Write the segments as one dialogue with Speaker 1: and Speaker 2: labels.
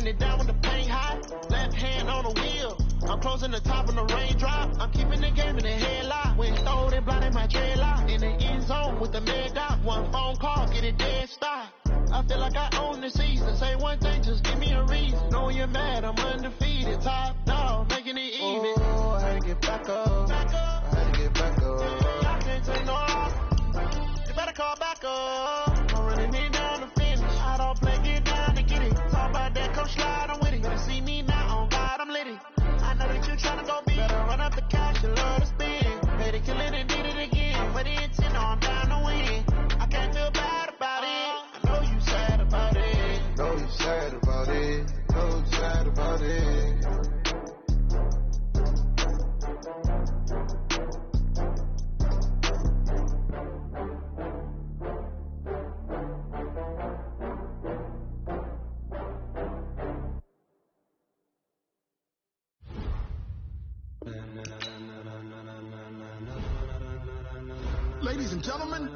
Speaker 1: keeping it down when the paint hot. Left hand on the wheel. I'm closing the top on the raindrop. I'm keeping the game in the headlock. When throwed and blinded my dreadlock. In the end zone with the mad dot. One phone call, get it dead stop. I feel like I own the season. Say one thing, just give me a reason. Knowing you're mad, I'm undefeated. Top dog, making it even.
Speaker 2: Oh, I had to get back up. I had to get back up.
Speaker 1: I can't take no off. You better call back up. I'm running it down to finish. I don't play, get down to get it. Talk about that, come slide, I'm with it. Better see me now, on God, I'm lit it. I know that you're trying to go big. Better run up the cash, you love to spin. Pay to kill it and did it again. But the intent, I'm down to win. I can't feel bad about it. I know you sad about it.
Speaker 2: Know you sad about it. Know you sad about it.
Speaker 3: Ladies and gentlemen,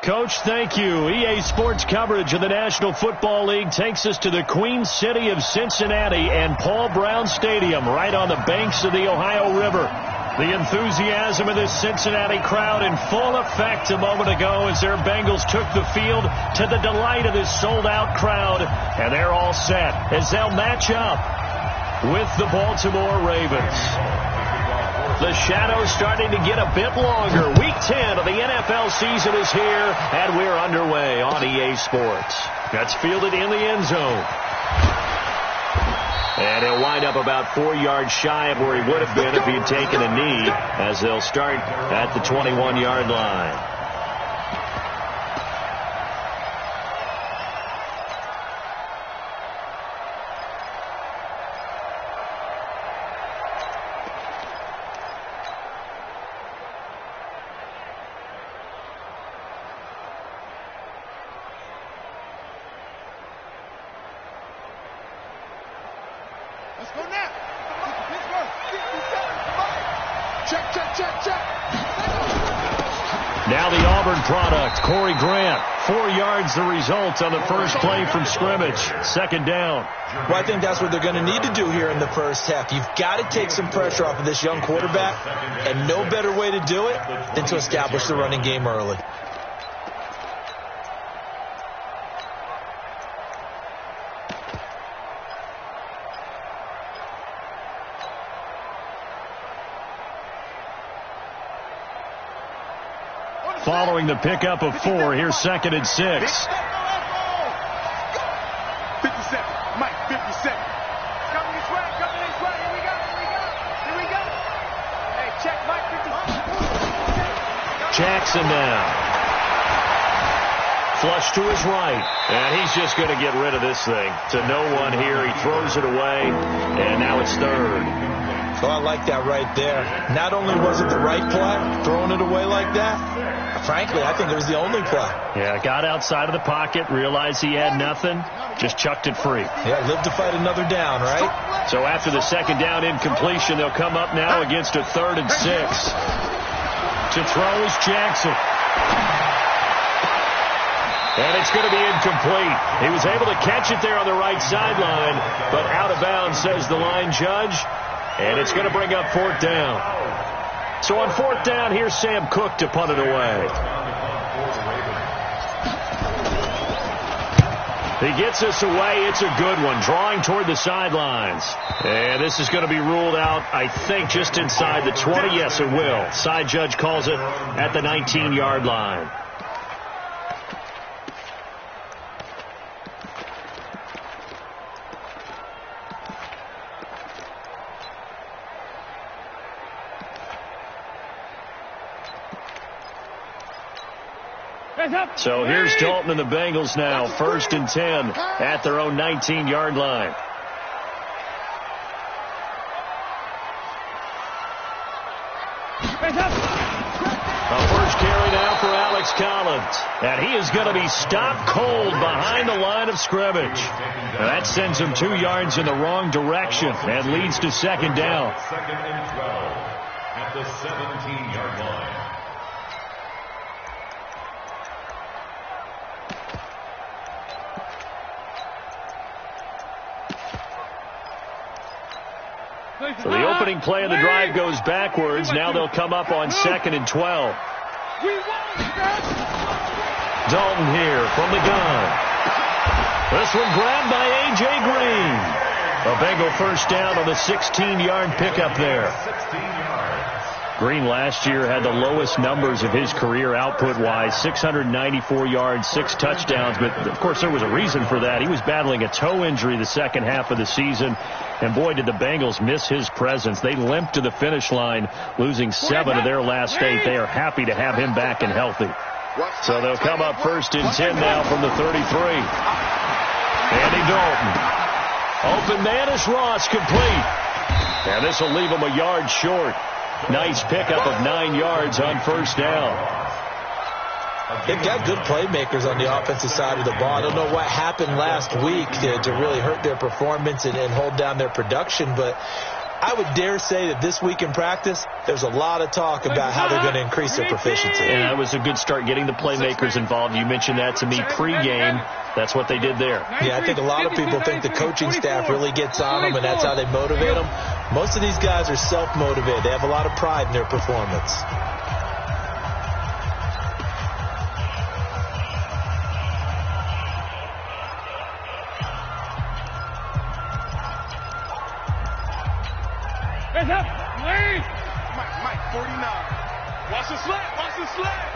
Speaker 4: Coach, thank you. EA Sports coverage of the National Football League takes us to the Queen City of Cincinnati and Paul Brown Stadium right on the banks of the Ohio River. The enthusiasm of this Cincinnati crowd in full effect a moment ago as their Bengals took the field to the delight of this sold-out crowd. And they're all set as they'll match up with the Baltimore Ravens. The shadow's starting to get a bit longer. Week 10 of the NFL season is here, and we're underway on EA Sports. That's fielded in the end zone. And he'll wind up about 4 yards shy of where he would have been if he'd taken a knee, as they'll start at the 21-yard line. Now the Auburn product, Corey Grant. 4 yards the result on the first play from scrimmage. Second down.
Speaker 5: Well, I think that's what they're going to need to do here in the first half. You've got to take some pressure off of this young quarterback, and no better way to do it than to establish the running game early.
Speaker 4: Following the pickup of 4, here's 2nd and 6.
Speaker 3: 57. Mike, 57.
Speaker 6: Coming this way. Here we go. Hey, check Mike, 57.
Speaker 4: Jackson now. Flush to his right. And he's just going to get rid of this thing. To no one here. He throws it away. And now it's third.
Speaker 5: So I like that right there. Not only was it the right play, throwing it away like that, frankly, I think it was the only play.
Speaker 4: Yeah, got outside of the pocket, realized he had nothing, just chucked it free.
Speaker 5: Yeah, live to fight another down, right?
Speaker 4: So after the second down incompletion, they'll come up now against a 3rd and 6. To throw is Jackson. And it's going to be incomplete. He was able to catch it there on the right sideline, but out of bounds, says the line judge. And it's going to bring up 4th down. So on 4th down, here's Sam Cook to punt it away. He gets us away. It's a good one, drawing toward the sidelines. And this is going to be ruled out, I think, just inside the 20. Yes, it will. Side judge calls it at the 19-yard line. So here's Dalton and the Bengals now, 1st and 10 at their own 19-yard line. A first carry now for Alex Collins. And he is going to be stopped cold behind the line of scrimmage. Now that sends him 2 yards in the wrong direction and leads to 2nd down.
Speaker 7: 2nd and 12 at the 17-yard line.
Speaker 4: So the opening play of the drive goes backwards. Now they'll come up on 2nd and 12. Dalton here from the gun. This one grabbed by A.J. Green. A Bengal first down on the 16-yard pickup there. Green last year had the lowest numbers of his career output-wise, 694 yards, 6 touchdowns. But, of course, there was a reason for that. He was battling a toe injury the second half of the season. And, boy, did the Bengals miss his presence. They limped to the finish line, losing 7 of their last 8. They are happy to have him back and healthy. So they'll come up 1st and 10 now from the 33. Andy Dalton. Open man is Ross, complete. And this will leave him a yard short. Nice pickup of 9 yards on 1st down.
Speaker 5: They've got good playmakers on the offensive side of the ball. I don't know what happened last week to really hurt their performance and hold down their production, but I would dare say that this week in practice, there's a lot of talk about how they're going to increase their proficiency.
Speaker 4: And that was a good start getting the playmakers involved. You mentioned that to me pregame. That's what they did there.
Speaker 5: Yeah, I think a lot of people think the coaching staff really gets on them, and that's how they motivate them. Most of these guys are self-motivated. They have a lot of pride in their performance.
Speaker 6: Hands up, Lee! Mike, 49. Watch the slap, watch the slap!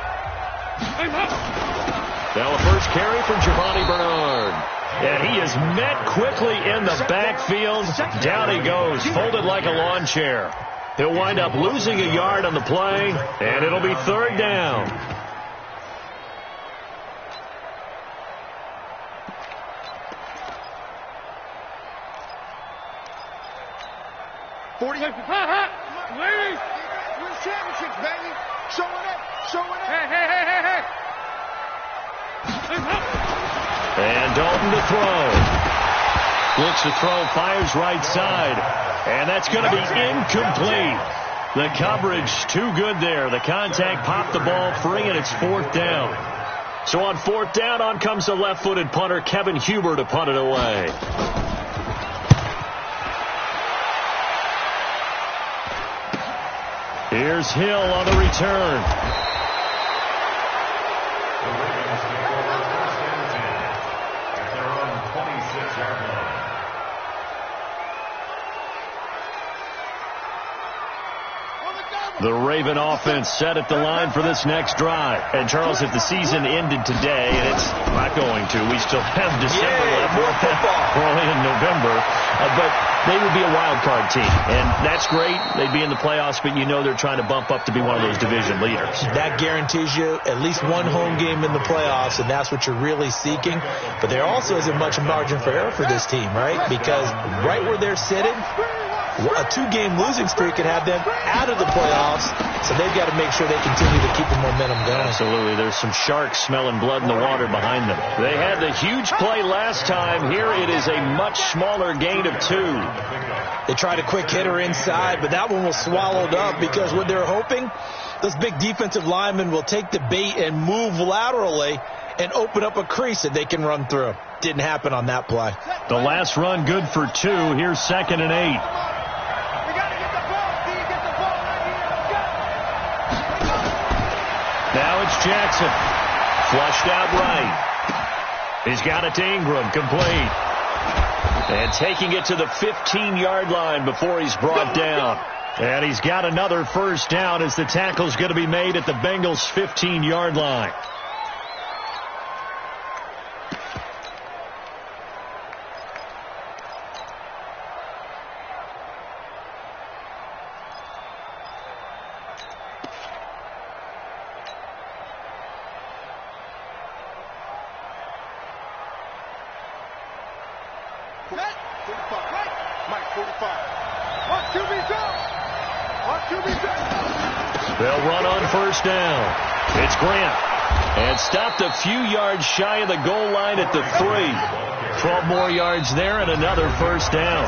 Speaker 4: Now a first carry from Giovanni Bernard. And he is met quickly in the backfield. Down he goes, folded like a lawn chair. He'll wind up losing a yard on the play, and it'll be 3rd down.
Speaker 6: We're championships, baby. Showing up. Hey.
Speaker 4: And Dalton to throw. Looks to throw, fires right side. And that's going to be incomplete. The coverage too good there. The contact popped the ball free, and it's 4th down. So on 4th down, on comes the left-footed punter, Kevin Huber, to punt it away. Here's Hill on the return. The Raven offense set at the line for this next drive. And, Charles, if the season ended today, and it's not going to, we still have December left.
Speaker 5: More football.
Speaker 4: We're only in November. But they would be a wild card team. And that's great. They'd be in the playoffs, but you know they're trying to bump up to be one of those division leaders.
Speaker 5: That guarantees you at least one home game in the playoffs, and that's what you're really seeking. But there also isn't much margin for error for this team, right? Because right where they're sitting, a 2-game losing streak could have them out of the playoffs, so they've got to make sure they continue to keep the momentum going.
Speaker 4: Absolutely. There's some sharks smelling blood in the water behind them. They had the huge play last time. Here it is a much smaller gain of 2.
Speaker 5: They tried a quick hitter inside, but that one was swallowed up because what they're hoping, those big defensive linemen will take the bait and move laterally and open up a crease that they can run through. Didn't happen on that play.
Speaker 4: The last run good for 2. Here's 2nd and 8. Now it's Jackson. Flushed out right. He's got it to Ingram. Complete. And taking it to the 15-yard line before he's brought down. And he's got another first down as the tackle's going to be made at the Bengals' 15-yard line. They'll run on first down. It's Grant. And stopped a few yards shy of the goal line at the 3. 12 more yards there and another first down.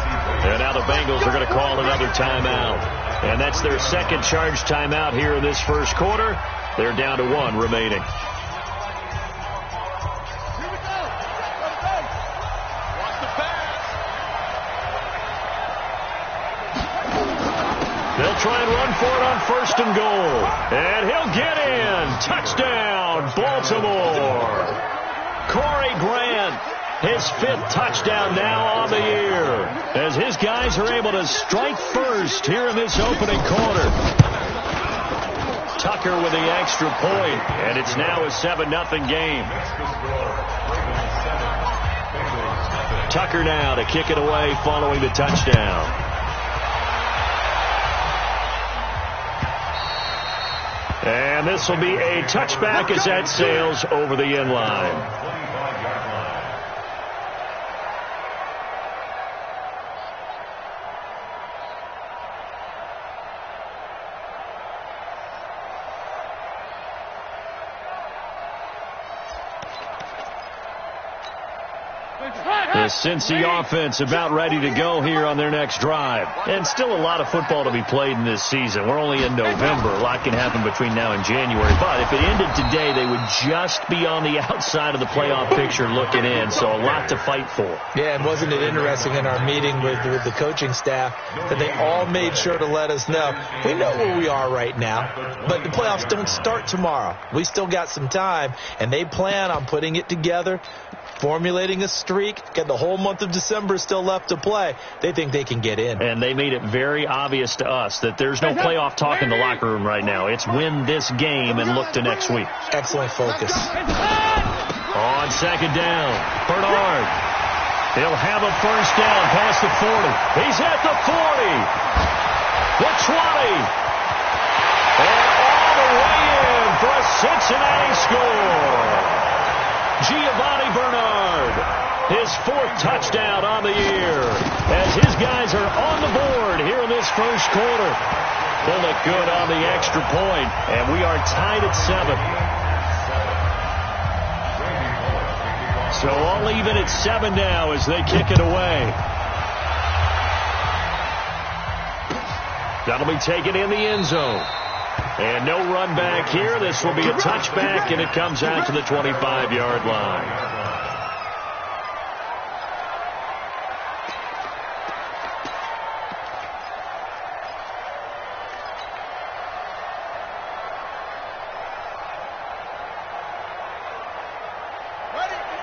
Speaker 4: And now the Bengals are going to call another timeout. And that's their second charge timeout here in this first quarter. They're down to 1 remaining. They'll try and run for it on first and goal. And he'll get in. Touchdown, Baltimore. Corey Grant, his 5th touchdown now on the year, as his guys are able to strike first here in this opening quarter. Tucker with the extra point, and it's now a 7-0 game. Tucker now to kick it away following the touchdown. And this will be a touchback as that sails over the end line. The Cincy offense about ready to go here on their next drive. And still a lot of football to be played in this season. We're only in November. A lot can happen between now and January. But if it ended today, they would just be on the outside of the playoff picture looking in. So a lot to fight for.
Speaker 5: Yeah, and wasn't it interesting in our meeting with the coaching staff that they all made sure to let us know, we know where we are right now, but the playoffs don't start tomorrow. We still got some time, and they plan on putting it together, formulating a streak, got the whole month of December still left to play. They think they can get in.
Speaker 4: And they made it very obvious to us that there's no playoff talk in the locker room right now. It's win this game and look to next week.
Speaker 5: Excellent focus.
Speaker 4: On second down, Bernard. He'll have a first down past the 40. He's at the 40. The 20. And all the way in for a Cincinnati score. Giovanni Bernard, his 4th touchdown on the year, as his guys are on the board here in this first quarter. They'll look good on the extra point, and we are tied at 7. So all even at 7 now as they kick it away. That'll be taken in the end zone. And no run back here. This will be a touchback, and it comes out to the 25-yard line.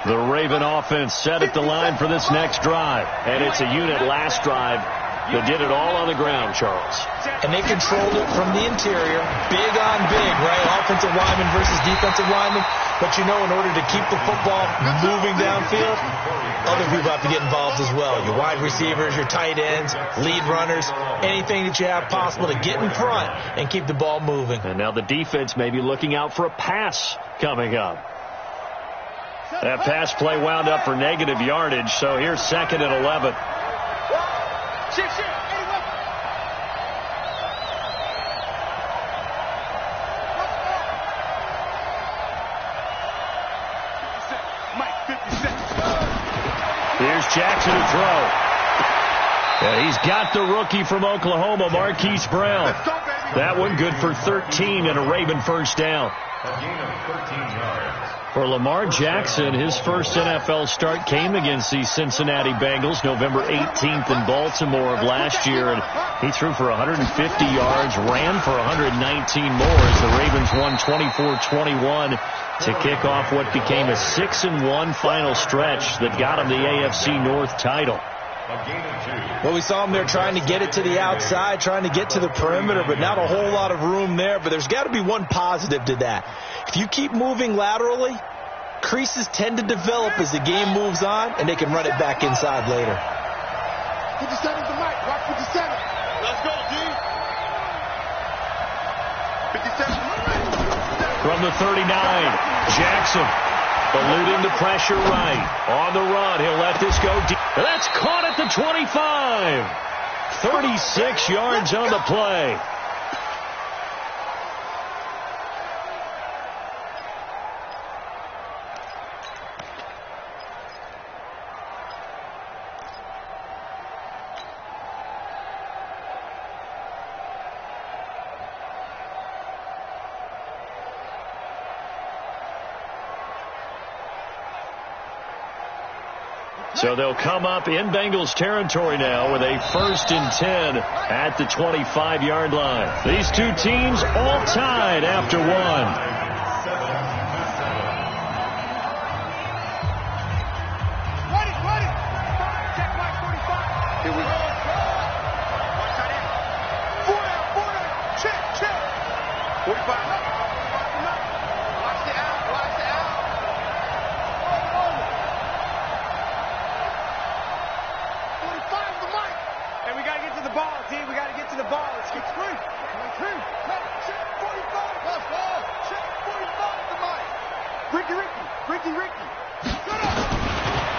Speaker 4: The Raven offense set at the line for this next drive. And it's a unit last drive that did it all on the ground, Charles.
Speaker 5: And they controlled it from the interior, big on big, right? Offensive lineman versus defensive lineman. But you know, in order to keep the football moving downfield, other people have to get involved as well. Your wide receivers, your tight ends, lead runners, anything that you have possible to get in front and keep the ball moving.
Speaker 4: And now the defense may be looking out for a pass coming up. That pass play wound up for negative yardage, so here's 2nd and 11. Here's Jackson to throw. And he's got the rookie from Oklahoma, Marquise Brown. That one good for 13 and a Raven first down.
Speaker 7: A gain of 13 yards.
Speaker 4: For Lamar Jackson, his first NFL start came against the Cincinnati Bengals November 18th in Baltimore of last year, and he threw for 150 yards, ran for 119 more as the Ravens won 24-21 to kick off what became a 6-1 final stretch that got him the AFC North title.
Speaker 5: Well, we saw him there trying to get it to the outside, trying to get to the perimeter, but not a whole lot of room there. But there's got to be one positive to that. If you keep moving laterally, creases tend to develop as the game moves on, and they can run it back inside later.
Speaker 3: 57's the mic. Watch 57. Let's go, G. 57.
Speaker 4: From the 39, Jackson eluding the pressure right. On the run, he'll let this go deep. That's caught at the 25. 36 yards on the play. So they'll come up in Bengals territory now with a 1st and 10 at the 25-yard line. These two teams all tied after one.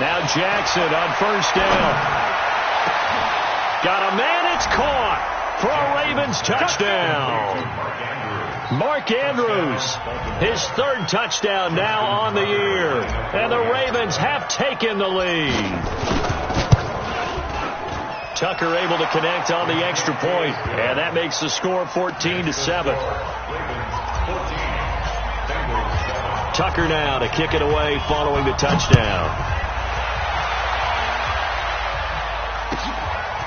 Speaker 4: Now Jackson on 1st down. Got a man, it's caught for a Ravens touchdown. Mark Andrews, his 3rd touchdown now on the year. And the Ravens have taken the lead. Tucker able to connect on the extra point, and that makes the score 14-7. Tucker now to kick it away following the touchdown.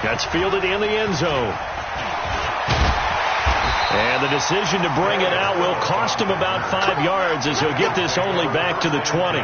Speaker 4: That's fielded in the end zone. And the decision to bring it out will cost him about 5 yards as he'll get this only back to the 20.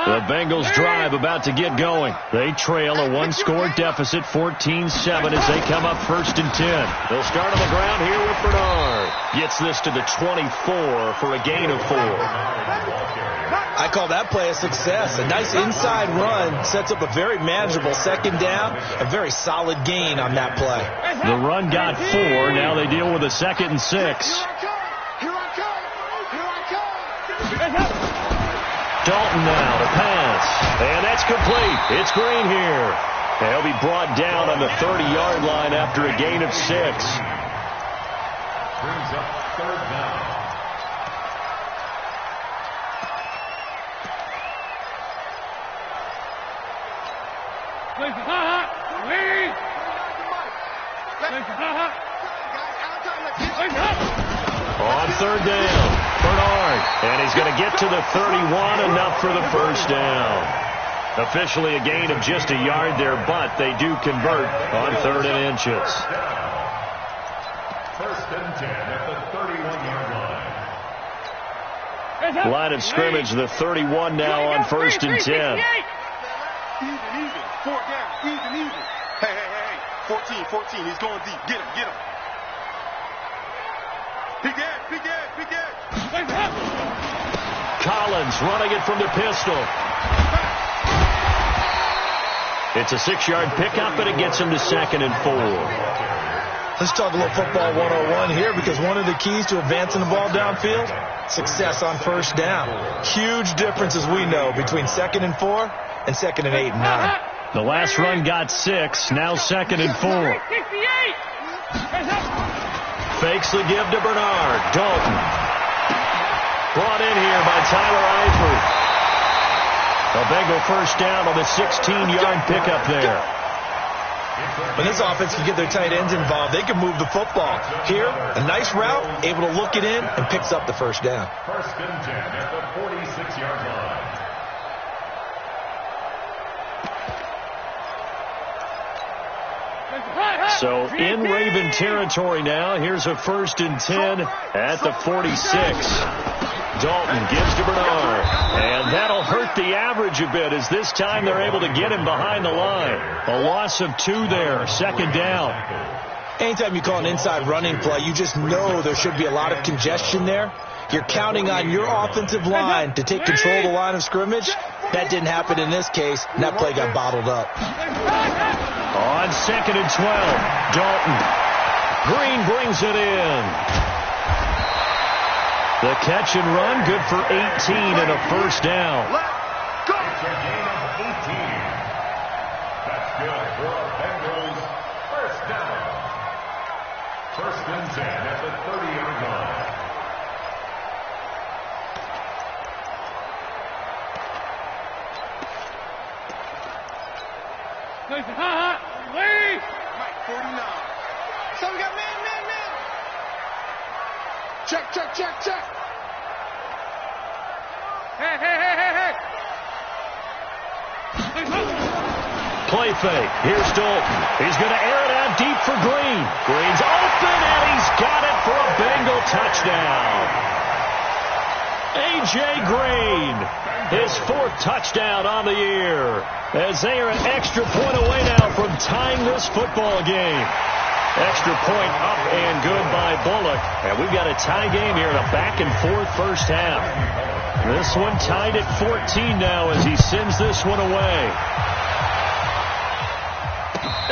Speaker 4: The Bengals drive about to get going. They trail a 1-score deficit, 14-7 as they come up 1st and 10. They'll start on the ground here with Bernard. Gets this to the 24 for a gain of 4.
Speaker 5: I call that play a success. A nice inside run sets up a very manageable 2nd down. A very solid gain on that play.
Speaker 4: The run got 4. Now they deal with a 2nd and 6. Dalton now to pass. And that's complete. It's Green here. And he'll be brought down on the 30-yard line after a gain of 6.
Speaker 7: Brings up 3rd down.
Speaker 4: On 3rd down, Bernard. And he's going to get to the 31, enough for the 1st down. Officially a gain of just a yard there, but they do convert on 3rd and inches.
Speaker 7: 1st and 10 at the 31-yard line.
Speaker 4: Line of scrimmage, the 31 now on 1st and 10.
Speaker 3: Even. 4 down. Even. Hey. 14. He's going deep. Get him. Big edge.
Speaker 4: Collins running it from the pistol. It's a 6-yard pickup, and it gets him to 2nd and 4.
Speaker 5: Let's talk a little football 101 here, because one of the keys to advancing the ball downfield, success on 1st down. Huge difference, as we know, between 2nd and 4 and 2nd and 8 and 9.
Speaker 4: The last run got 6, now 2nd and 4. Fakes the give to Bernard. Dalton. Brought in here by Tyler Eifert. A Bengal 1st down on the 16-yard pickup there.
Speaker 5: When this offense can get their tight ends involved, they can move the football. Here, a nice route, able to look it in, and picks up the 1st down.
Speaker 7: 1st and 10 at the 46-yard line.
Speaker 4: So in Raven territory now. Here's a 1st and 10 at the 46. Dalton gives to Bernard. And that'll hurt the average a bit, as this time they're able to get him behind the line. A loss of 2 there. 2nd down.
Speaker 5: Anytime you call an inside running play, you just know there should be a lot of congestion there. You're counting on your offensive line to take control of the line of scrimmage. That didn't happen in this case, and that play got bottled up.
Speaker 4: On 2nd and 12, Dalton. Green brings it in. The catch and run, good for 18 and a 1st down.
Speaker 7: It's a gain of 18. That's good for our Bengals. 1st down. 1st and 10 at the 30-yard line.
Speaker 3: Mike, 49. So we got man. Check. Hey.
Speaker 4: Play fake. Here's Dalton. He's going to air it out deep for Green. Green's open, and he's got it for a Bengal touchdown. A.J. Green, his 4th touchdown on the year, as they are an extra point away now from tying this football game. Extra point up and good by Bullock. And we've got a tie game here in a back-and-forth 1st half. This one tied at 14 now as he sends this one away.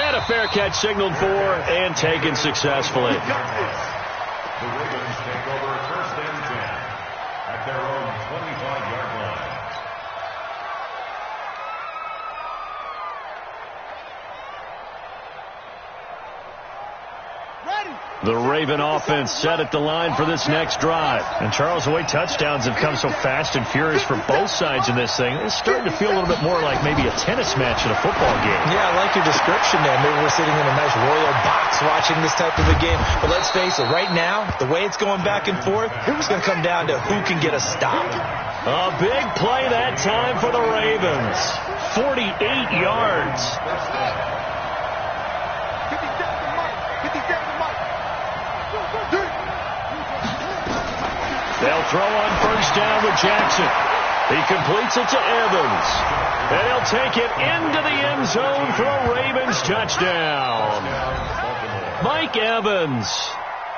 Speaker 4: And a fair catch signaled for and taken successfully.
Speaker 7: The Ravens take over 1st and 10 at their own 25-yard line.
Speaker 4: The Raven offense set at the line for this next drive. And Charles, the way touchdowns have come so fast and furious for both sides in this thing, it's starting to feel a little bit more like maybe a tennis match in a football game.
Speaker 5: Yeah, I like your description there. Maybe we're sitting in a nice royal box watching this type of a game. But let's face it, right now, the way it's going back and forth, it's going to come down to who can get a stop.
Speaker 4: A big play that time for the Ravens. 48 yards. They'll throw on 1st down with Jackson. He completes it to Evans. And he'll take it into the end zone for a Ravens touchdown. Mike Evans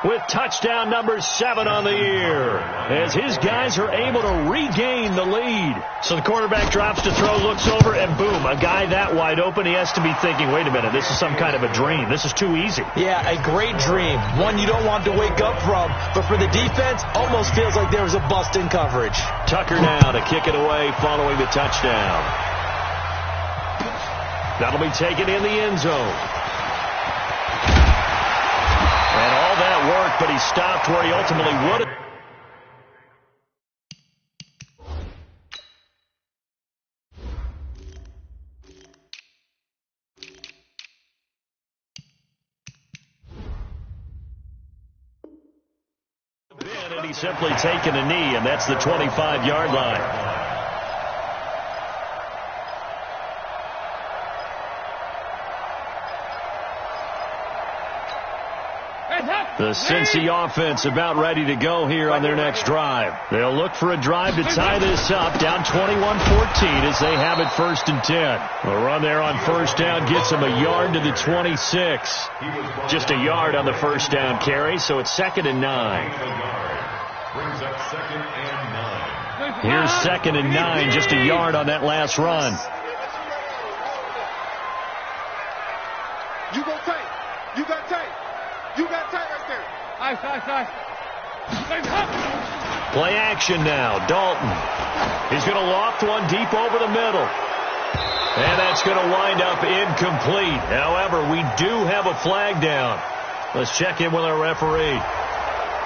Speaker 4: with touchdown number 7 on the year, as his guys are able to regain the lead. So the quarterback drops to throw, looks over, and boom, a guy that wide open, he has to be thinking, wait a minute, this is some kind of a dream. This is too easy.
Speaker 5: Yeah, a great dream. One you don't want to wake up from, but for the defense, almost feels like there was a bust in coverage.
Speaker 4: Tucker now to kick it away following the touchdown. That'll be taken in the end zone. And all that worked, but he stopped where he ultimately would have. And he's simply taken a knee, and that's the 25-yard line. The Cincy offense about ready to go here on their next drive. They'll look for a drive to tie this up, down 21-14 as they have it 1st and 10. A run there on 1st down gets them a yard to the 26. Just a yard on the 1st down carry, so it's 2nd and 9.
Speaker 7: Brings up 2nd and 9.
Speaker 4: Here's 2nd and 9, just a yard on that last run.
Speaker 3: You go tight. You got tight. You got tight right there.
Speaker 6: Nice.
Speaker 4: Play action now. Dalton. He's going to loft one deep over the middle. And that's going to wind up incomplete. However, we do have a flag down. Let's check in with our referee.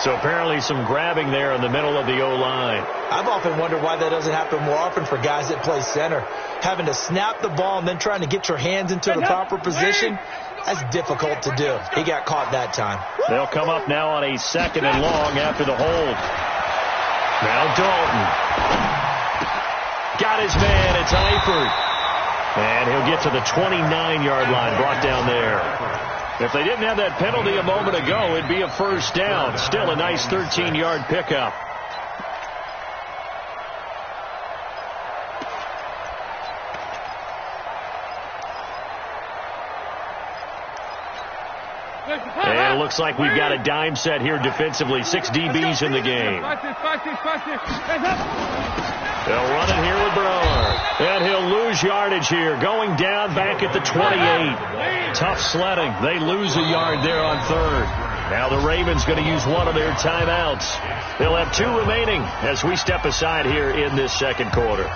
Speaker 4: So apparently some grabbing there in the middle of the O-line.
Speaker 5: I've often wondered why that doesn't happen more often for guys that play center. Having to snap the ball and then trying to get your hands into the proper position, that's difficult to do. He got caught that time.
Speaker 4: They'll come up now on a 2nd and long after the hold. Now Dalton. Got his man. It's Eifert. And he'll get to the 29-yard line, brought down there. If they didn't have that penalty a moment ago, it'd be a 1st down. Still a nice 13-yard pickup. And it looks like we've got a dime set here defensively. 6 DBs in the game. They'll run it here with Bernard. And he'll lose yardage here. Going down back at the 28. Tough sledding. They lose a yard there on 3rd. Now the Ravens going to use one of their timeouts. They'll have 2 remaining as we step aside here in this 2nd quarter.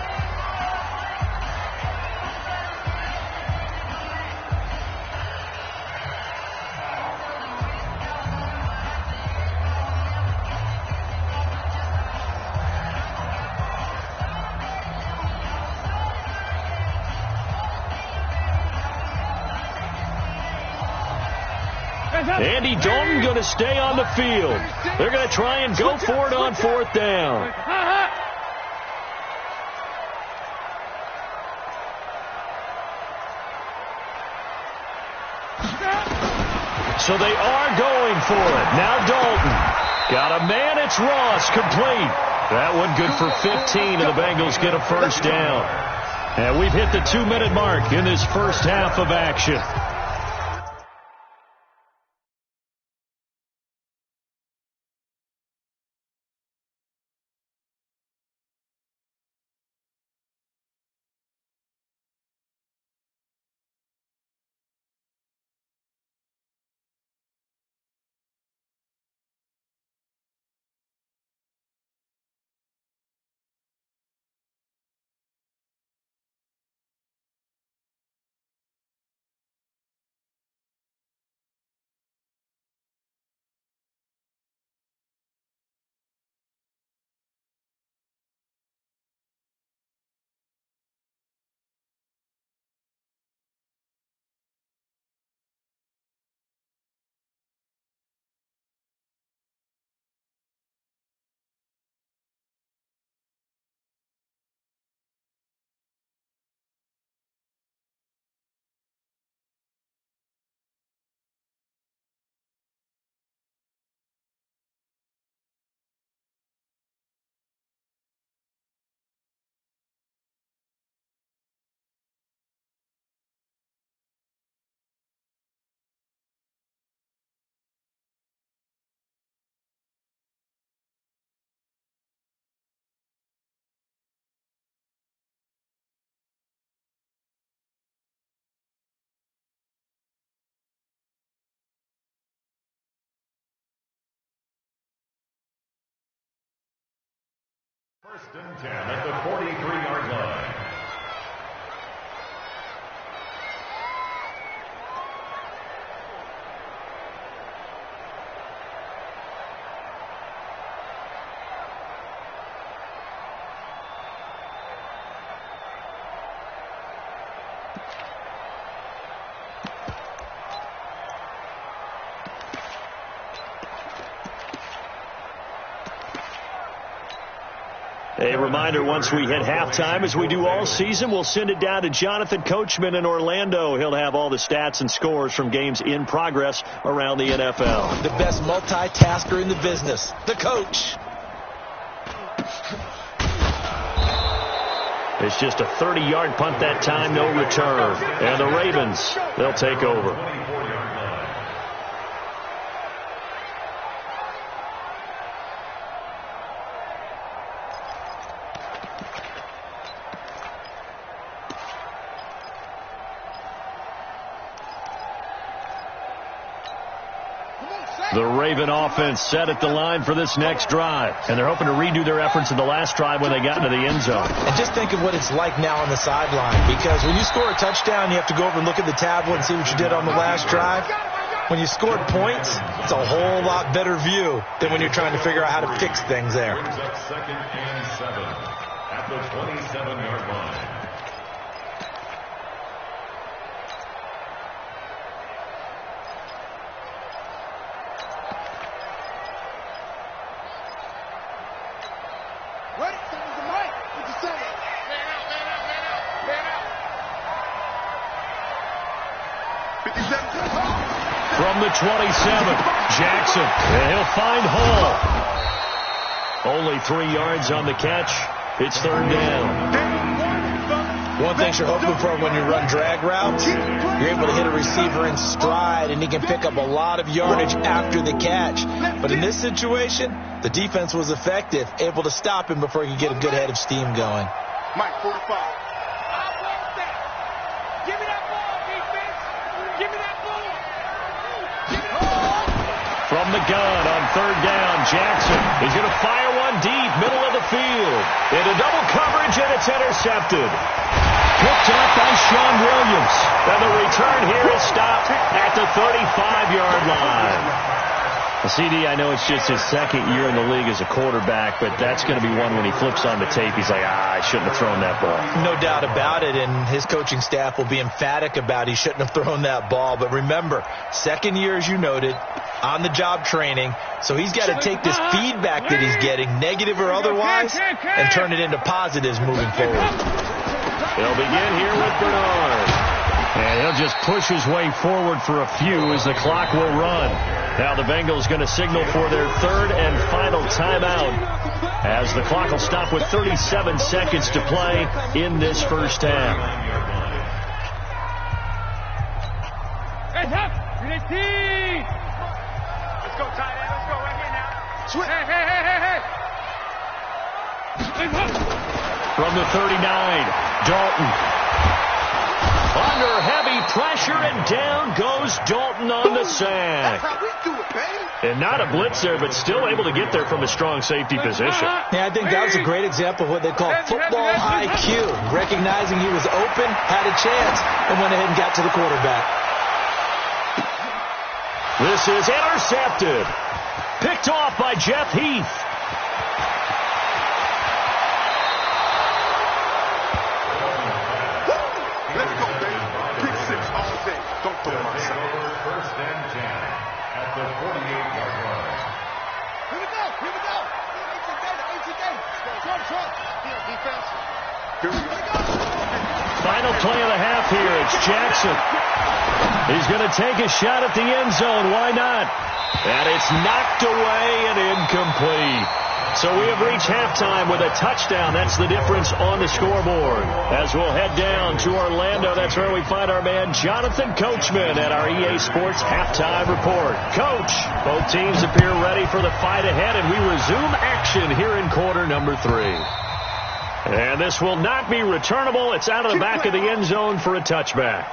Speaker 4: Andy Dalton going to stay on the field. They're going to try and go for it on 4th down. So they are going for it. Now Dalton. Got a man. It's Ross. Complete. That one good for 15, and the Bengals get a 1st down. And we've hit the 2-minute mark in this first half of action.
Speaker 7: First and 10 at the 43-yard line.
Speaker 4: A reminder, once we hit halftime, as we do all season, we'll send it down to Jonathan Coachman in Orlando. He'll have all the stats and scores from games in progress around the NFL.
Speaker 5: The best multitasker in the business, the coach.
Speaker 4: It's just a 30-yard punt that time, no return. And the Ravens, they'll take over. The Raven offense set at the line for this next drive. And they're hoping to redo their efforts in the last drive when they got into the end zone.
Speaker 5: And just think of what it's like now on the sideline. Because when you score a touchdown, you have to go over and look at the tablet and see what you did on the last drive. When you scored points, it's a whole lot better view than when you're trying to figure out how to fix things there.
Speaker 7: Brings up 2nd and 7 at the 27-yard line.
Speaker 4: From the 27, Jackson, and he'll find Hall. Only 3 yards on the catch. It's 3rd down.
Speaker 5: One thing you're hoping for when you run drag routes, you're able to hit a receiver in stride, and he can pick up a lot of yardage after the catch. But in this situation, the defense was effective, able to stop him before he could get a good head of steam going.
Speaker 3: Mike, 45.
Speaker 4: From the gun on 3rd down, Jackson. He's going to fire one deep, middle of the field. Into double coverage, and it's intercepted. Picked up by Sean Williams. And the return here is stopped at the 35-yard line. CD, I know it's just his 2nd year in the league as a quarterback, but that's going to be one when he flips on the tape, he's like, I shouldn't have thrown that ball.
Speaker 5: No doubt about it, and his coaching staff will be emphatic about he shouldn't have thrown that ball. But remember, 2nd year, as you noted, on-the-job training, so he's got to take this feedback that he's getting, negative or otherwise, and turn it into positives moving forward.
Speaker 4: They'll begin here with Bernard. And he'll just push his way forward for a few as the clock will run. Now the Bengals going to signal for their 3rd and final timeout as the clock will stop with 37 seconds to play in this first half.
Speaker 6: Let's go, tight end. Let's go right here now. Switch. Hey.
Speaker 4: From the 39, Dalton. Under heavy pressure, and down goes Dalton on the sack.
Speaker 3: That's how we do it, baby.
Speaker 4: And not a blitzer, but still able to get there from a strong safety position.
Speaker 5: Yeah, I think that was a great example of what they call football IQ. Recognizing he was open, had a chance, and went ahead and got to the quarterback.
Speaker 4: This is intercepted. Picked off by Jeff Heath.
Speaker 3: Let's go, baby. Pick 6 all day. Don't throw my side.
Speaker 7: 1st and 10 at the 48-yard line.
Speaker 6: Here we go. Defense.
Speaker 3: Here we go.
Speaker 4: Final play of the half here. It's Jackson. He's going to take a shot at the end zone. Why not? And it's knocked away and incomplete. So we have reached halftime with a touchdown. That's the difference on the scoreboard. As we'll head down to Orlando, that's where we find our man Jonathan Coachman at our EA Sports Halftime Report. Coach, both teams appear ready for the fight ahead, and we resume action here in quarter number 3. And this will not be returnable. It's out of the back of the end zone for a touchback.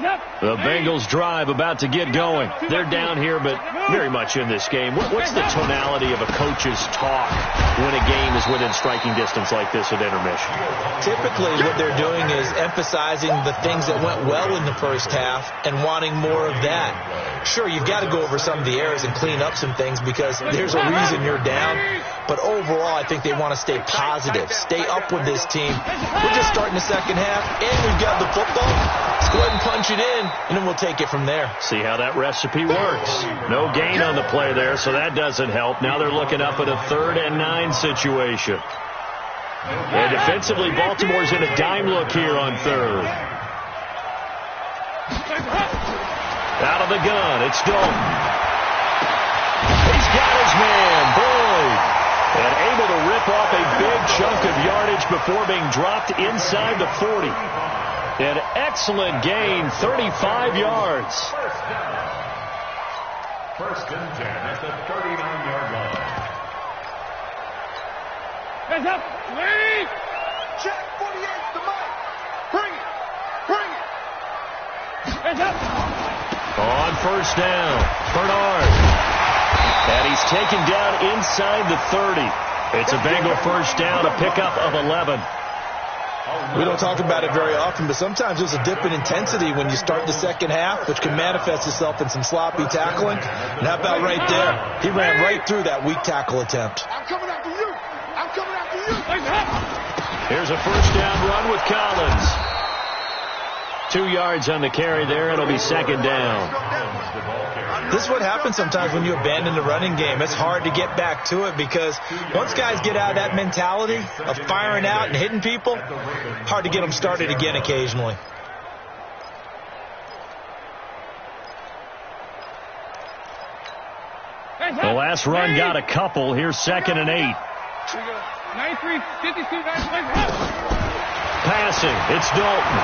Speaker 4: The Bengals drive about to get going. They're down here, but very much in this game. What's the tonality of a coach's talk when a game is within striking distance like this at intermission?
Speaker 5: Typically, what they're doing is emphasizing the things that went well in the first half and wanting more of that. Sure, you've got to go over some of the errors and clean up some things because there's a reason you're down. But overall, I think they want to stay positive, stay up with this team. We're just starting the second half, and we've got the football. Let's go ahead and punch it in, and then we'll take it from there.
Speaker 4: See how that recipe works. No gain on the play there, so that doesn't help. Now they're looking up at a 3rd and 9 situation. And defensively, Baltimore's in a dime look here on 3rd. Out of the gun, it's Dalton. He's got his man, Boyd. And able to rip off a big chunk of yardage before being dropped inside the 40. An excellent gain, 35 yards.
Speaker 7: First and 10 at the 39-yard line.
Speaker 6: Hands up, lead!
Speaker 3: Check 48 to Mike. Bring it. Bring it.
Speaker 6: Hands up!
Speaker 4: On first down, Bernard. And he's taken down inside the 30. It's a Bengal first down, a pickup of 11.
Speaker 5: We don't talk about it very often, but sometimes there's a dip in intensity when you start the second half, which can manifest itself in some sloppy tackling. And how about right there? He ran right through that weak tackle attempt.
Speaker 3: I'm coming after you. I'm coming after you.
Speaker 4: Here's a first down run with Collins. 2 yards on the carry there. It'll be second down.
Speaker 5: This is what happens sometimes when you abandon the running game. It's hard to get back to it because once guys get out of that mentality of firing out and hitting people, hard to get them started again occasionally.
Speaker 4: The last run got a couple. Here's 2nd and 8.
Speaker 6: 93, 52, 93.
Speaker 4: Passing. It's Dalton.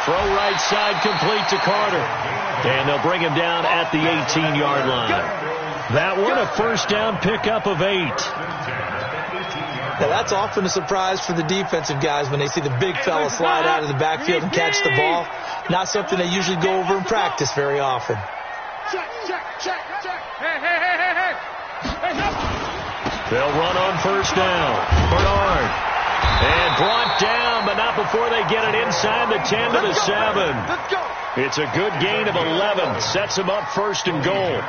Speaker 4: Throw right side complete to Carter. And they'll bring him down at the 18-yard line. That one a first down pickup of 8.
Speaker 5: Now that's often a surprise for the defensive guys when they see the big fella slide out of the backfield and catch the ball. Not something they usually go over in practice very often.
Speaker 3: Check, check, check, check.
Speaker 6: Hey. Hands up.
Speaker 4: They'll run on first down. Bernard. And brought down, but not before they get it inside the 10 to the 7.
Speaker 3: Let's go.
Speaker 4: It's a good gain of 11. Sets them up first and goal.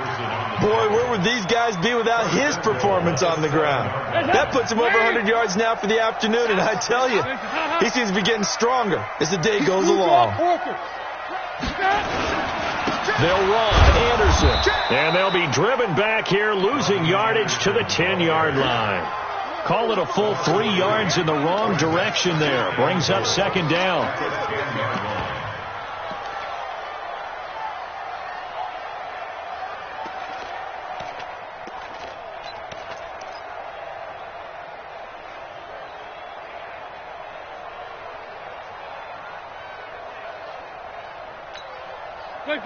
Speaker 5: Boy, where would these guys be without his performance on the ground? That puts him over 100 yards now for the afternoon, and I tell you, he seems to be getting stronger as the day goes along.
Speaker 4: They'll run Anderson, and they'll be driven back here, losing yardage to the 10-yard line. Call it a full 3 yards in the wrong direction there. Brings up second down.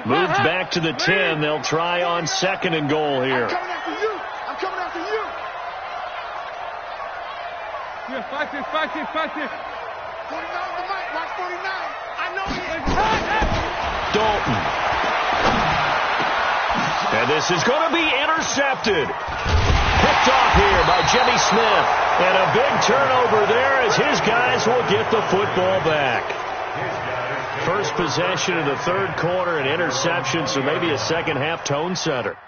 Speaker 4: Moved back to the 10. They'll try on 2nd and goal here.
Speaker 3: I'm coming after you. I'm coming after you.
Speaker 6: Yeah, 5-6.
Speaker 3: 49 to Mike. Watch 49. I know he is.
Speaker 4: Dalton. And this is going to be intercepted. Picked off here by Jimmy Smith. And a big turnover there as his guys will get the football back. First possession of the 3rd quarter, an interception, so maybe a second half tone setter.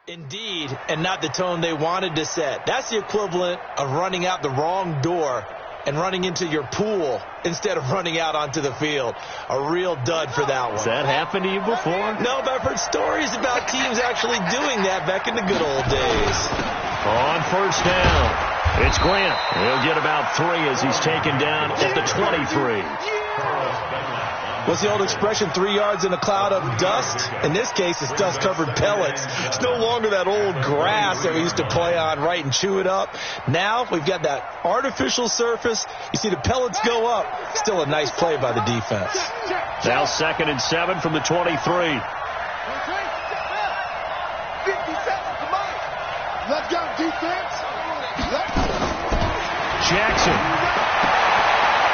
Speaker 5: Indeed, and not the tone they wanted to set. That's the equivalent of running out the wrong door and running into your pool instead of running out onto the field. A real dud for that one.
Speaker 4: Has that happened to you before?
Speaker 5: No, but I've heard stories about teams actually doing that back in the good old days.
Speaker 4: On first down, it's Grant. He'll get about 3 as he's taken down at the 23.
Speaker 5: What's the old expression, 3 yards in a cloud of dust? In this case, it's dust-covered pellets. It's no longer that old grass that we used to play on, right, and chew it up. Now we've got that artificial surface. You see the pellets go up. Still a nice play by the defense.
Speaker 4: Now 2nd and 7 from the 23.
Speaker 6: 50 seconds, come on. Let's go, defense.
Speaker 4: Jackson.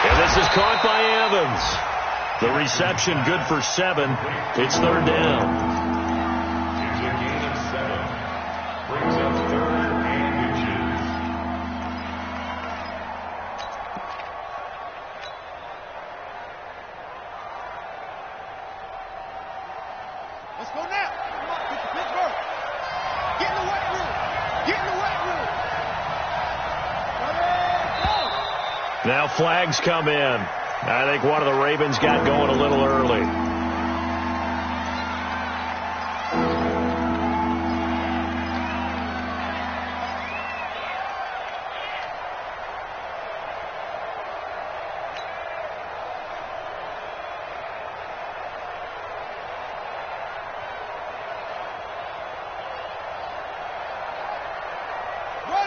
Speaker 4: And this is caught by Evans. The reception good for 7. It's 3rd down.
Speaker 7: Here's a gain of 7. Brings up 3rd and inches.
Speaker 6: Let's go now. Come on, get the Pittsburgh. Get in the weight room. Get in the weight room.
Speaker 4: Now flags come in. I think one of the Ravens got going a little early.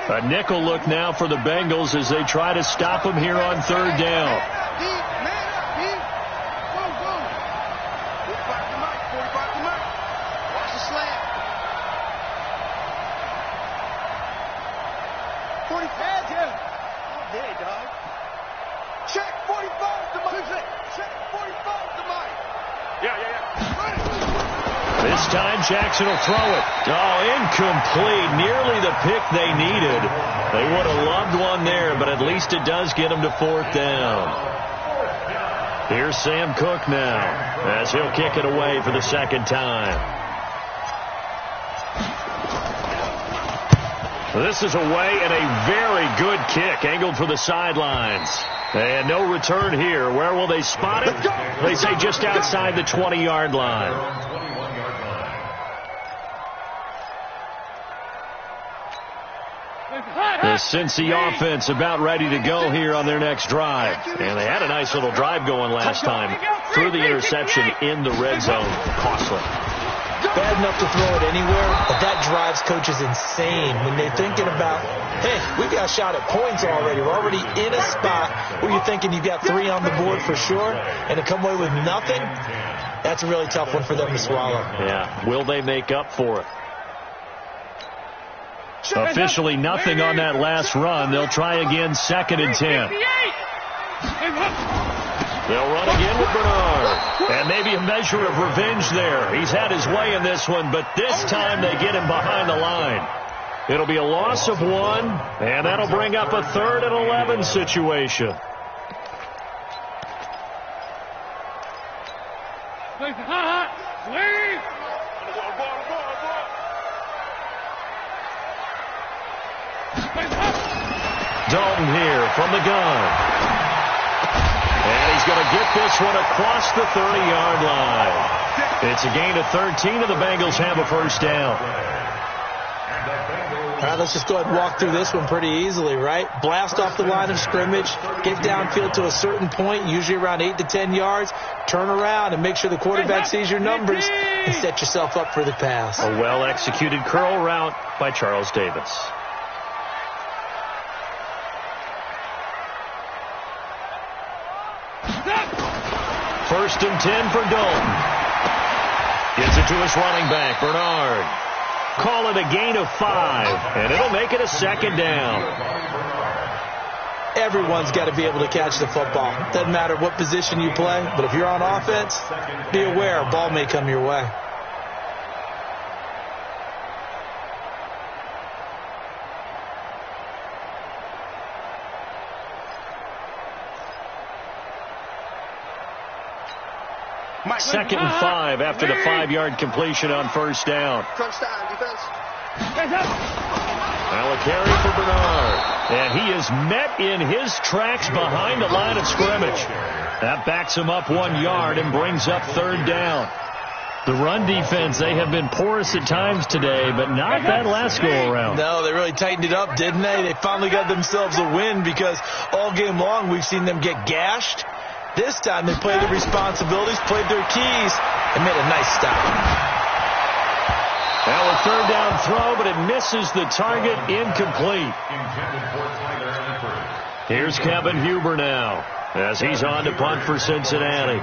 Speaker 4: A nickel look now for the Bengals as they try to stop them here on 3rd down. This time Jackson will throw it. Oh, incomplete. Nearly the pick they needed. They would have loved one there, but at least it does get them to 4th down. Here's Sam Cook now as he'll kick it away for the 2nd time. This is away and a very good kick angled for the sidelines. And no return here. Where will they spot it? They say just outside the 20-yard line. The Cincy offense about ready to go here on their next drive. And they had a nice little drive going last time through the interception in the red zone. Costly.
Speaker 5: Bad enough to throw it anywhere, but that drives coaches insane when they're thinking about, hey, we got a shot at points already. We're already in a spot where you're thinking you've got 3 on the board for sure, and to come away with nothing, that's a really tough one for them to swallow.
Speaker 4: Yeah, will they make up for it? Officially nothing on that last run. They'll try again, 2nd and 10. They'll run again with Bernard. And maybe a measure of revenge there. He's had his way in this one, but this time they get him behind the line. It'll be a loss of 1, and that'll bring up a 3rd and 11 situation. Dalton here from the gun. And he's going to get this one across the 30-yard line. It's a gain of 13, and the Bengals have a 1st down.
Speaker 5: All right, let's just go ahead and walk through this one pretty easily, right? Blast off the line of scrimmage, get downfield to a certain point, usually around 8 to 10 yards, turn around and make sure the quarterback sees your numbers and set yourself up for the pass.
Speaker 4: A well-executed curl route by Charles Davis. First and 10 for Dalton. Gives it to his running back, Bernard. Call it a gain of 5, and it'll make it a 2nd down.
Speaker 5: Everyone's got to be able to catch the football. Doesn't matter what position you play, but if you're on offense, be aware a ball may come your way.
Speaker 4: Second and 5 after the 5-yard completion on 1st down.
Speaker 6: Crunch time, defense.
Speaker 4: Now a carry for Bernard. And he is met in his tracks behind the line of scrimmage. That backs him up 1 yard and brings up 3rd down. The run defense, they have been porous at times today, but not that last go-around.
Speaker 5: No, they really tightened it up, didn't they? They finally got themselves a win because all game long we've seen them get gashed. This time they played their responsibilities, played their keys, and made a nice stop.
Speaker 4: Now a third down throw, but it misses the target, incomplete. Here's Kevin Huber now, as he's on to punt for Cincinnati.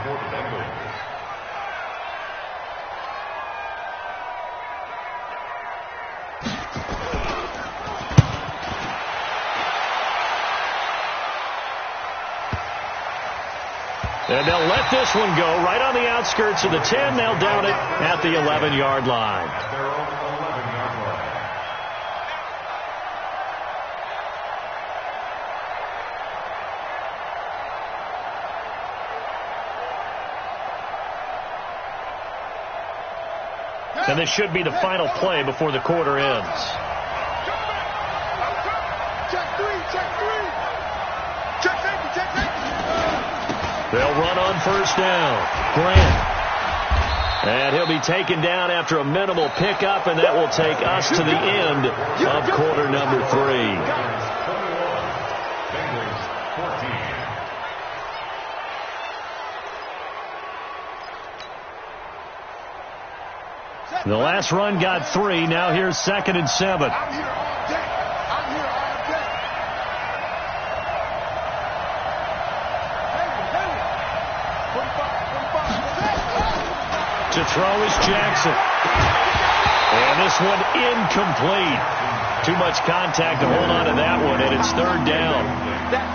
Speaker 4: And they'll let this one go right on the outskirts of the 10. They'll down it at the 11-yard line. And this should be the final play before the quarter ends.
Speaker 6: Check three. Check safety.
Speaker 4: They'll run on first down. Grant. And he'll be taken down after a minimal pickup, and that will take us to the end of quarter number 3. The last run got 3. Now here's 2nd and 7. To throw is Jackson. And this one incomplete. Too much contact to hold on to that one, and it's 3rd down.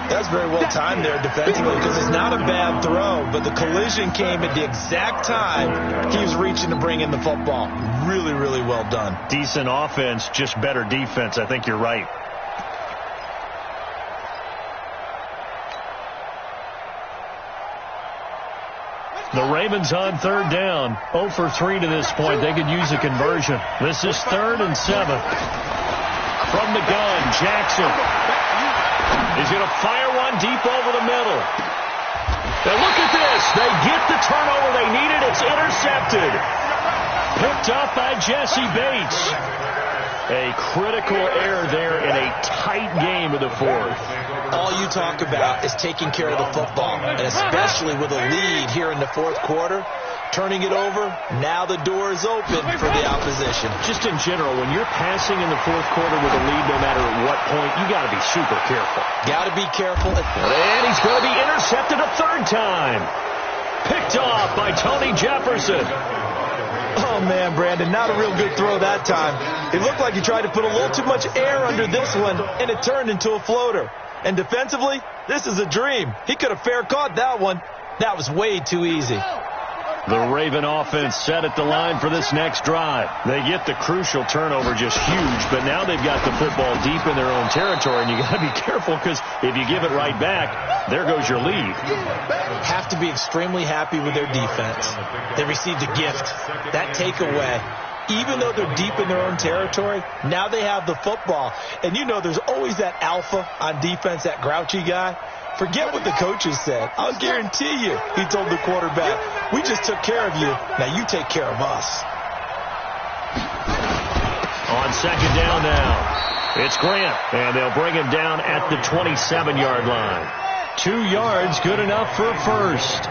Speaker 5: That's very well timed there defensively, because it's not a bad throw, but the collision came at the exact time he was reaching to bring in the football. Really, really well done.
Speaker 4: Decent offense, just better defense. I think you're right. The Ravens on 3rd down. 0 for 3 to this point. They could use a conversion. This is 3rd and 7. From the gun, Jackson is going to fire one deep over the middle. Now look at this. They get the turnover they needed. It's intercepted. Picked up by Jesse Bates. A critical error there in a tight game of the 4th.
Speaker 5: All you talk about is taking care of the football, and especially with a lead here in the 4th quarter. Turning it over, now the door is open for the opposition.
Speaker 4: Just in general, when you're passing in the 4th quarter with a lead, no matter at what point, you got to be super careful.
Speaker 5: Got to be careful.
Speaker 4: And he's going to be intercepted a 3rd time. Picked off by Tony Jefferson.
Speaker 5: Oh, man, Brandon, not a real good throw that time. It looked like he tried to put a little too much air under this one, and it turned into a floater. And defensively, this is a dream. He could have fair caught that one. That was way too easy.
Speaker 4: The Raven offense set at the line for this next drive. They get the crucial turnover, just huge, but now they've got the football deep in their own territory, and you got to be careful, because if you give it right back, there goes your lead.
Speaker 5: Have to be extremely happy with their defense. They received a gift. That takeaway, even though they're deep in their own territory, now they have the football. And you know there's always that alpha on defense, that grouchy guy. Forget what the coaches said. I'll guarantee you, he told the quarterback, we just took care of you. Now you take care of us.
Speaker 4: On 2nd down now, it's Grant, and they'll bring him down at the 27-yard line. 2 yards, good enough for a first.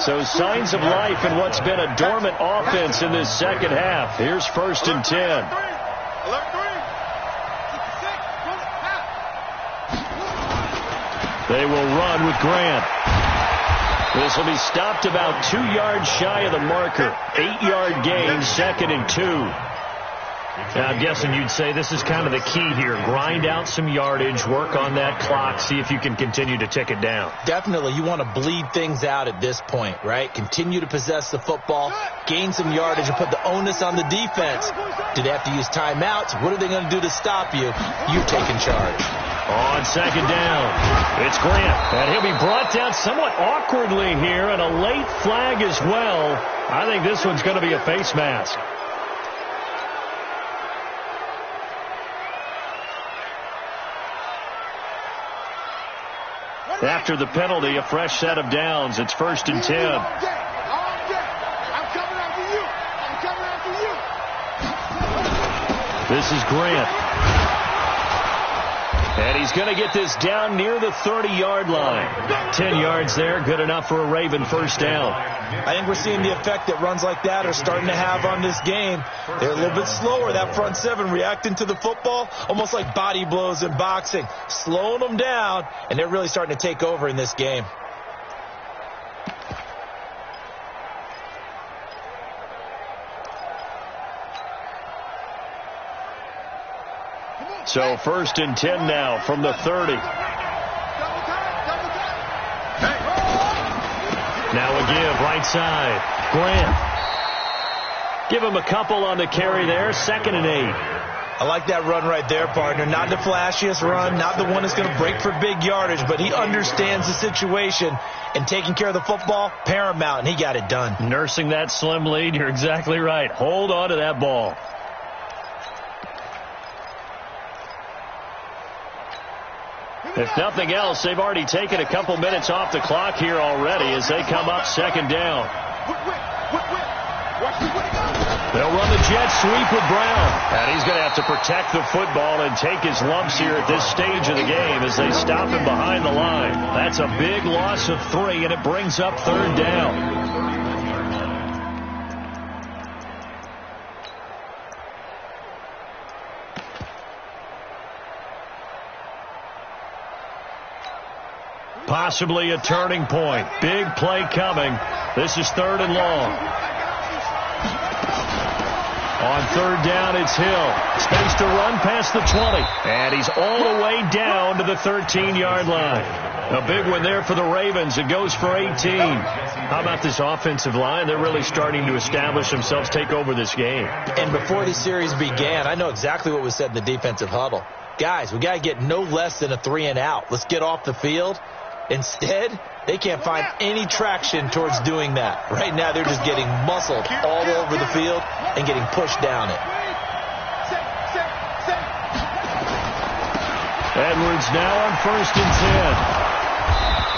Speaker 4: So signs of life in what's been a dormant offense in this second half. Here's 1st and 10. They will run with Grant. This will be stopped about 2 yards shy of the marker. 8-yard gain, 2nd and 2. Now, I'm guessing you'd say this is kind of the key here. Grind out some yardage, work on that clock, see if you can continue to tick it down.
Speaker 5: Definitely. You want to bleed things out at this point, right? Continue to possess the football, gain some yardage, and put the onus on the defense. Do they have to use timeouts? What are they going to do to stop you? You're taking charge.
Speaker 4: On 2nd down, it's Grant, and he'll be brought down somewhat awkwardly here, and a late flag as well. I think this one's going to be a face mask. After the penalty, a fresh set of downs. It's 1st and 10.
Speaker 6: I'm coming after you.
Speaker 4: This is Grant. And he's going to get this down near the 30-yard line. 10 yards there, good enough for a Raven first down.
Speaker 5: I think we're seeing the effect that runs like that are starting to have on this game. They're a little bit slower, that front seven, reacting to the football, almost like body blows in boxing, slowing them down, and they're really starting to take over in this game.
Speaker 4: So 1st and 10 now from the 30. Now a give right side. Grant. Give him a couple on the carry there. 2nd and 8.
Speaker 5: I like that run right there, partner. Not the flashiest run, not the one that's going to break for big yardage, but he understands the situation, and taking care of the football, paramount, and he got it done.
Speaker 4: Nursing that slim lead, you're exactly right. Hold on to that ball. If nothing else, they've already taken a couple minutes off the clock here already as they come up 2nd down. They'll run the jet sweep with Brown. And he's going to have to protect the football and take his lumps here at this stage of the game as they stop him behind the line. That's a big loss of 3, and it brings up 3rd down. Possibly a turning point. Big play coming. This is 3rd and long. On 3rd down, it's Hill. Space to run past the 20. And he's all the way down to the 13-yard line. A big one there for the Ravens. It goes for 18. How about this offensive line? They're really starting to establish themselves, take over this game.
Speaker 5: And before the series began, I know exactly what was said in the defensive huddle. Guys, we got to get no less than a 3 and out. Let's get off the field. Instead, they can't find any traction towards doing that. Right now, they're just getting muscled all over the field and getting pushed down it.
Speaker 4: Edwards now on 1st and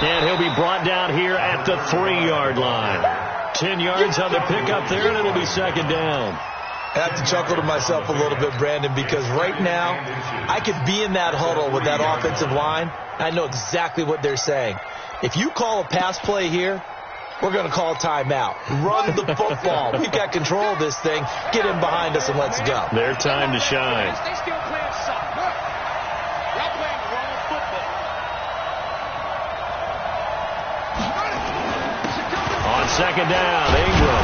Speaker 4: 10. And he'll be brought down here at the 3-yard line. 10 yards on the pickup there, and it'll be 2nd down.
Speaker 5: I have to chuckle to myself a little bit, Brandon, because right now I could be in that huddle with that offensive line. I know exactly what they're saying. If you call a pass play here, we're going to call a timeout. Run the football. We've got control of this thing. Get in behind us and let's go.
Speaker 4: Their time to shine.
Speaker 6: They still playing soccer. Y'all playing the wrong football.
Speaker 4: On 2nd down, Ingram.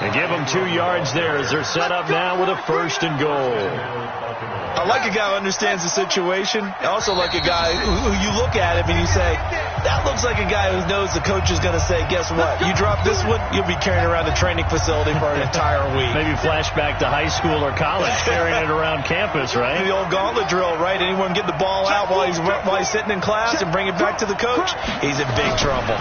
Speaker 4: They give them 2 yards there as they're set up now with a 1st and goal.
Speaker 5: I like a guy who understands the situation. I also like a guy who you look at him and you say, that looks like a guy who knows the coach is going to say, guess what? You drop this one, you'll be carrying around the training facility for an entire week.
Speaker 4: Maybe flashback to high school or college, carrying it around campus, right?
Speaker 5: The old gauntlet drill, right? Anyone get the ball out while he's sitting in class and bring it back to the coach? He's in big trouble.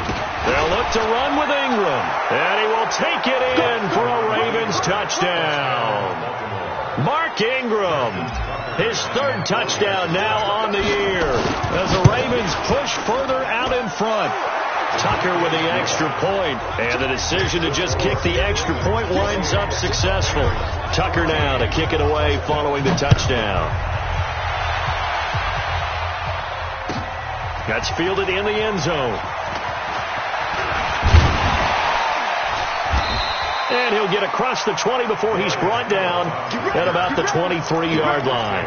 Speaker 4: They'll look to run with Ingram, and he will take it in for a Ravens touchdown. Mark Ingram, his 3rd touchdown now on the year as the Ravens push further out in front. Tucker with the extra point, and the decision to just kick the extra point winds up successful. Tucker now to kick it away following the touchdown. That's fielded in the end zone. And he'll get across the 20 before he's brought down at about the 23-yard line.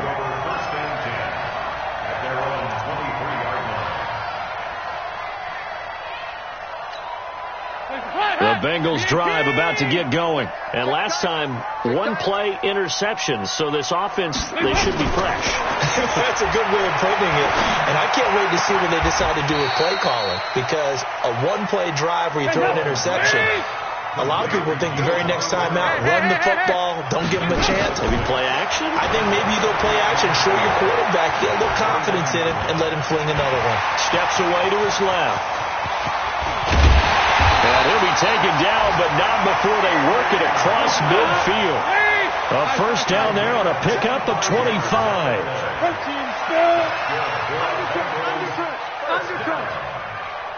Speaker 4: The Bengals drive about to get going. And last time, 1-play interception. So this offense, they should be fresh.
Speaker 5: That's a good way of putting it. And I can't wait to see what they decide to do with play calling. Because a 1-play drive where you throw an interception, a lot of people think the very next time out, run the football, don't give them a chance.
Speaker 4: Maybe play action?
Speaker 5: I think maybe you go play action, show your quarterback, get a little confidence in it, and let him fling another one.
Speaker 4: Steps away to his left. And he'll be taken down, but not before they work it across midfield. A 1st down there on a pickup of 25.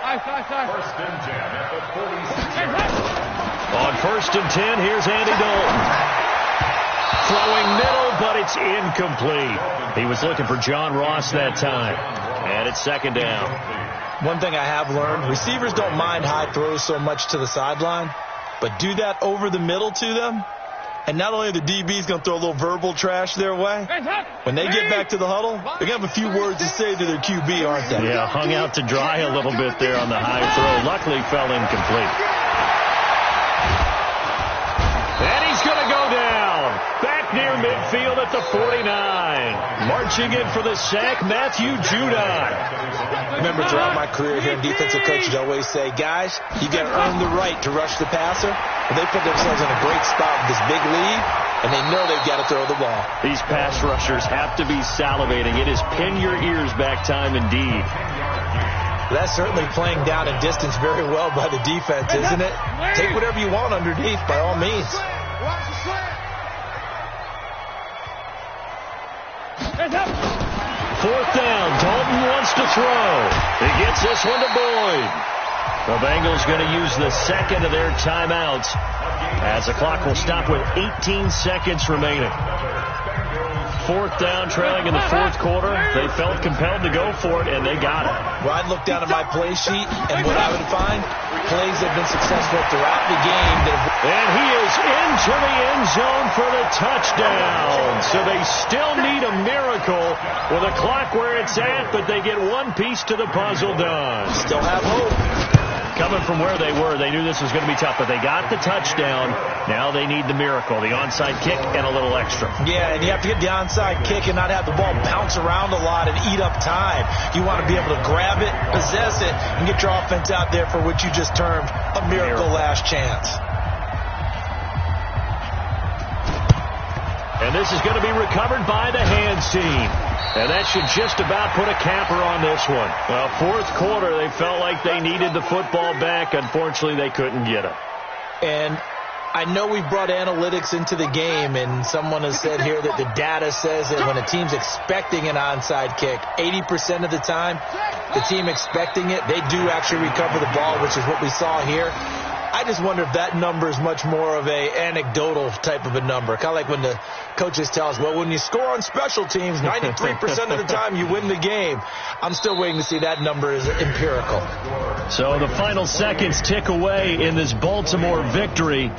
Speaker 7: First and 10 at the 46.
Speaker 4: On 1st and 10, here's Andy Dalton. Throwing middle, but it's incomplete. He was looking for John Ross that time. And it's second down.
Speaker 5: One thing I have learned, receivers don't mind high throws so much to the sideline, but do that over the middle to them, and not only are the DBs going to throw a little verbal trash their way, when they get back to the huddle, they're going to have a few words to say to their QB, aren't they?
Speaker 4: Yeah, hung out to dry a little bit there on the high throw. Luckily fell incomplete. And he's going to go down. Back near midfield at the 49. Marching in for the sack, Matthew Judon.
Speaker 5: Remember, throughout my career here in defensive coaches, I always say, guys, you got to earn the right to rush the passer. But they put themselves in a great spot with this big lead, and they know they've got to throw the ball.
Speaker 4: These pass rushers have to be salivating. It is pin your ears back time indeed.
Speaker 5: That's certainly playing down in distance very well by the defense, isn't it? Take whatever you want underneath, by all means.
Speaker 4: Fourth down. Dalton wants to throw. He gets this one to Boyd. The Bengals going to use the second of their timeouts as the clock will stop with 18 seconds remaining. Fourth down, trailing in the fourth quarter. They felt compelled to go for it, and they got it.
Speaker 5: Well, I'd look down at my play sheet, and what I would find, plays have been successful throughout the game.
Speaker 4: And he is into the end zone for the touchdown. So they still need a miracle with a clock where it's at, but they get one piece to the puzzle done.
Speaker 5: Still have hope.
Speaker 4: Coming from where they were, they knew this was going to be tough, but they got the touchdown. Now they need the miracle, the onside kick and a little extra.
Speaker 5: Yeah, and you have to get the onside kick and not have the ball bounce around a lot and eat up time. You want to be able to grab it, possess it, and get your offense out there for what you just termed a miracle last chance.
Speaker 4: And this is going to be recovered by the hands team. And that should just about put a capper on this one. Well, fourth quarter, they felt like they needed the football back. Unfortunately, they couldn't get it.
Speaker 5: And I know we brought analytics into the game, and someone has said here that the data says that when a team's expecting an onside kick, 80% of the time, the team expecting it, they do actually recover the ball, which is what we saw here. I just wonder if that number is much more of a anecdotal type of a number. Kind of like when the coaches tell us, well, when you score on special teams, 93% of the time you win the game. I'm still waiting to see that number is empirical.
Speaker 4: So the final seconds tick away in this Baltimore victory.